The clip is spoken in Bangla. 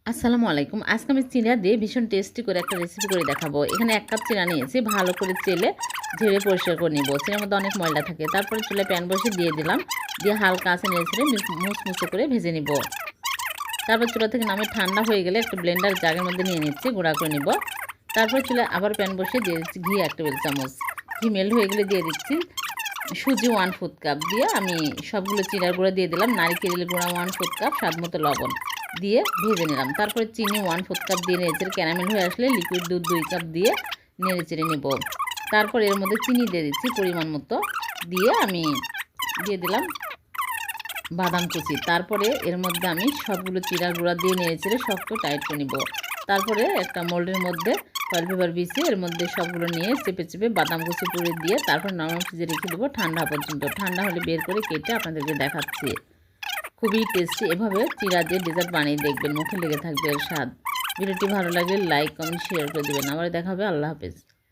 আসসালামু আলাইকুম। আজকে আমি চিড়া দিয়ে ভীষণ টেস্টি করে একটা রেসিপি করে দেখাবো। এখানে ১ কাপ চিড়া নিয়েছি। ভালো করে চেলে ঝেড়ে পরিষ্কার করে নিব। চিড়ার মধ্যে অনেক ময়লা থাকে। তারপরে চুলায় প্যান বসিয়ে দিয়ে দিলাম। দিয়ে হালকা আঁচে নেড়ে-চেড়ে মুচমুচে করে ভেজে নিব। তারপর চুলা থেকে নামিয়ে ঠান্ডা হয়ে গেলে একটা ব্লেন্ডার জারের মধ্যে নিয়ে নিচ্ছি, গুঁড়া করে নিব। তারপর চুলায় আবার প্যান বসিয়ে দিয়ে দিচ্ছি ঘি ১ টেবিল চামচ। ঘি মেল্ট হয়ে গেলে দিয়ে দিচ্ছি সুজি 1/4 কাপ দিয়ে আমি সবগুলো চিড়ার গুঁড়া দিয়ে দিলাম। নারিকেলের গুঁড়া 1/4 কাপ, স্বাদমতো লবণ দিয়ে ভেজে নিলাম। তারপরে চিনি 1/4 কাপ দিয়ে নেড়েচেড়ে ক্যারামেল হয়ে আসলে লিকুইড দুধ 2 কাপ দিয়ে নেড়েচেড়ে নেব। তারপর এর মধ্যে চিনি দিয়ে দিচ্ছি পরিমাণ মতো, দিয়ে আমি দিয়ে দিলাম বাদাম কুচি। তারপরে এর মধ্যে আমি সবগুলো চিড়ার গুঁড়া দিয়ে নেড়েচেড়ে শক্ত টাইট করে নিব। তারপরে একটা মোল্ডের মধ্যে ফয়েল পেপার বিছিয়ে এর মধ্যে সবগুলো নিয়ে চেপে চেপে বাদাম কুচি পুরে দিয়ে তারপর নরম ফ্রিজে রেখে দেবো ঠান্ডা পর্যন্ত। ঠান্ডা হলে বের করে কেটে আপনাদেরকে দেখাচ্ছি। খুবই টেস্টি। এভাবে চিড়া দিয়ে ডেজার্ট বানিয়ে দেখবেন, মুখে লেগে থাকবে এর স্বাদ। ভিডিওটি ভালো লাগলে লাইক, কমেন্ট, শেয়ার করে দেবেন। আবার দেখা হবে। আল্লাহ হাফেজ।